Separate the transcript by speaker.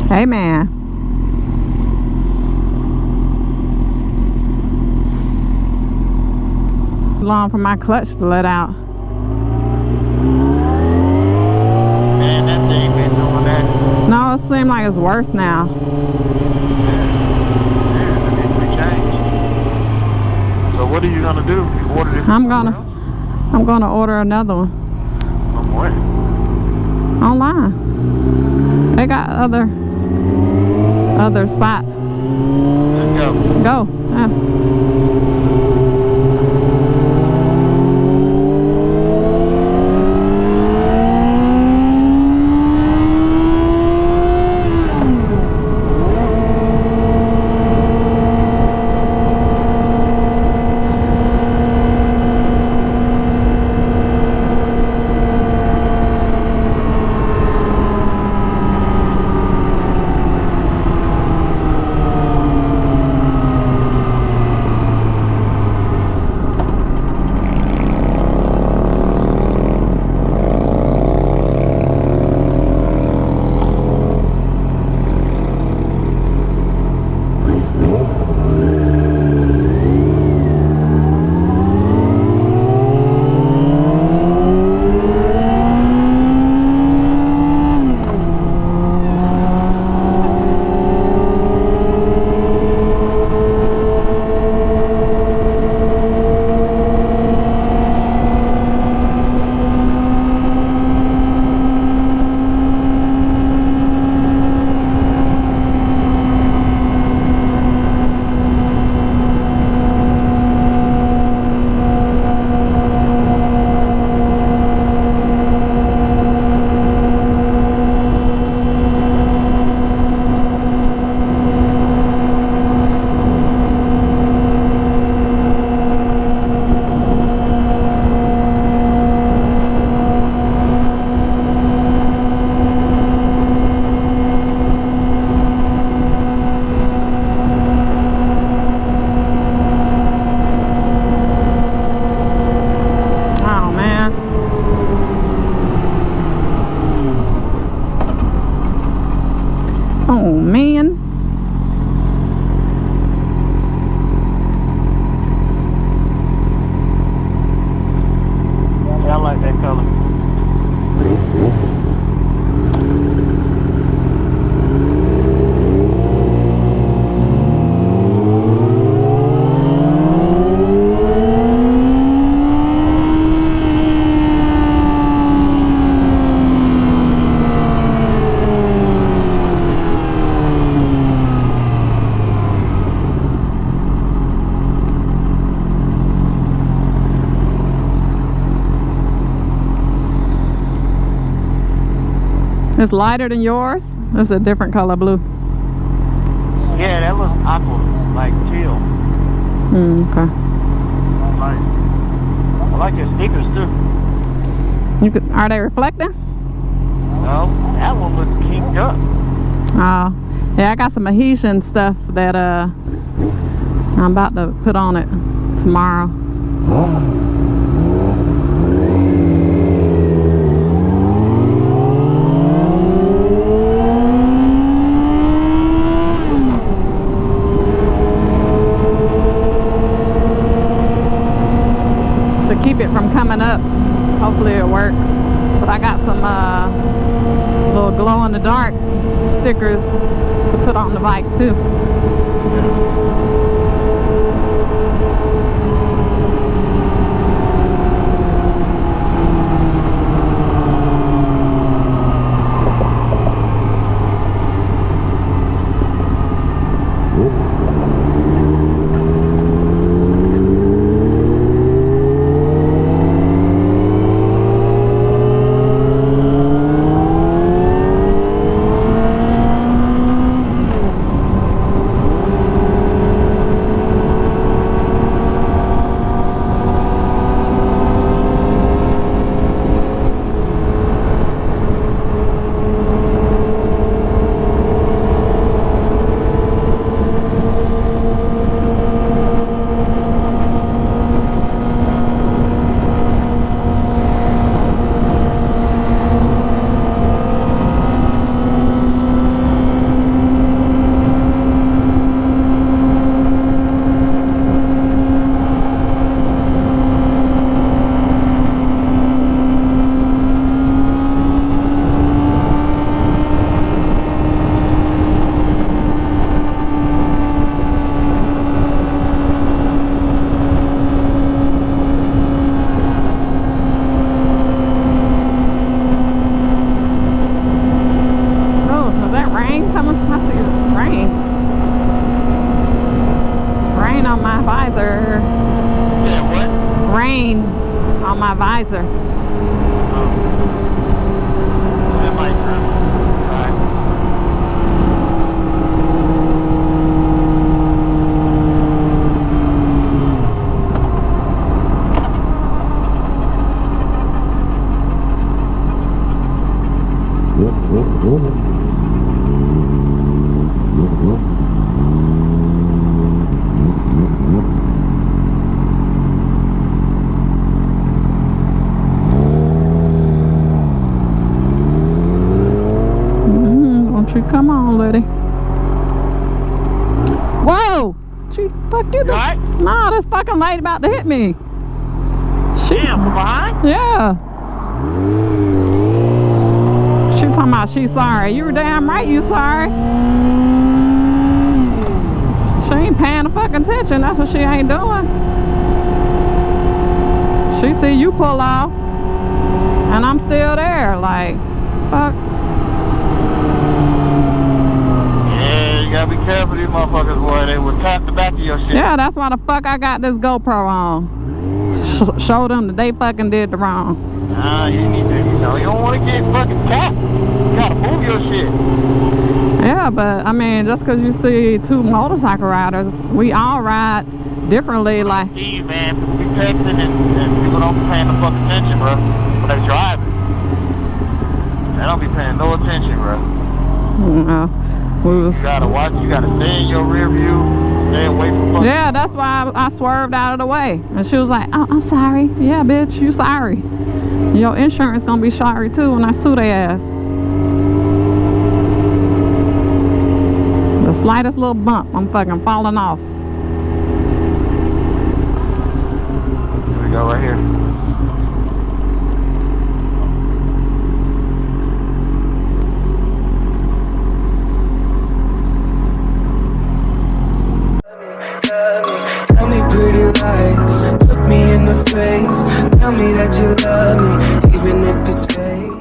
Speaker 1: Hey, man. Long for my clutch to let out.
Speaker 2: Man, that thing been doing that.
Speaker 1: No, it seems like it's worse now.
Speaker 2: Yeah, that needs to be changed. So what are you gonna do? You ordered it from
Speaker 1: I'm gonna order another one.
Speaker 2: From where?
Speaker 1: Online. They got other spots.
Speaker 2: Let's go.
Speaker 1: Go. Yeah. Oh, man.
Speaker 2: Yeah, I like that color.
Speaker 1: It's lighter than yours. It's a different color blue.
Speaker 2: Yeah, that was aqua, like teal.
Speaker 1: Okay.
Speaker 2: I like your stickers too.
Speaker 1: Are they reflecting?
Speaker 2: No, that one was kinked up.
Speaker 1: Oh, yeah, I got some adhesion stuff that I'm about to put on it tomorrow. To keep it from coming up. Hopefully it works. But I got some little glow in the dark stickers to put on the bike too. visor.
Speaker 2: Yeah, what?
Speaker 1: Rain on my visor.
Speaker 2: That might turn. Alright.
Speaker 1: Won't you come on, lady? Whoa! She fuck you.
Speaker 2: You alright?
Speaker 1: Nah, this fucking lady about to hit me.
Speaker 2: Damn, from behind?
Speaker 1: Yeah. She talking about she's sorry. You were damn right you sorry. She ain't paying the fucking attention. That's what she ain't doing. She see you pull off, and I'm still there. Like, fuck.
Speaker 2: Yeah, you gotta be careful, these motherfuckers, boy. They will tap the back of your shit.
Speaker 1: Yeah, that's why the fuck I got this GoPro on. Show them that they fucking did the wrong.
Speaker 2: Nah, you need to, you don't want to get fucking tapped. You gotta move your shit.
Speaker 1: Yeah, but I mean, just because you see two motorcycle riders, we all ride differently. Like,
Speaker 2: See, man, people be texting and people don't be paying no fucking attention, bro. When they're driving. They don't be paying no attention, bro.
Speaker 1: we was.
Speaker 2: You gotta watch, you gotta stay in your rear view, stay away from fucking.
Speaker 1: Yeah, that's why I swerved out of the way. And she was like, oh, I'm sorry. Yeah, bitch, you sorry. Your insurance gonna be sorry too when I sue their ass. The slightest little bump, I'm fucking falling off.
Speaker 2: Here we go, right here.
Speaker 3: Tell me pretty lies, look me in the face. Tell me that you love me, even if it's fake.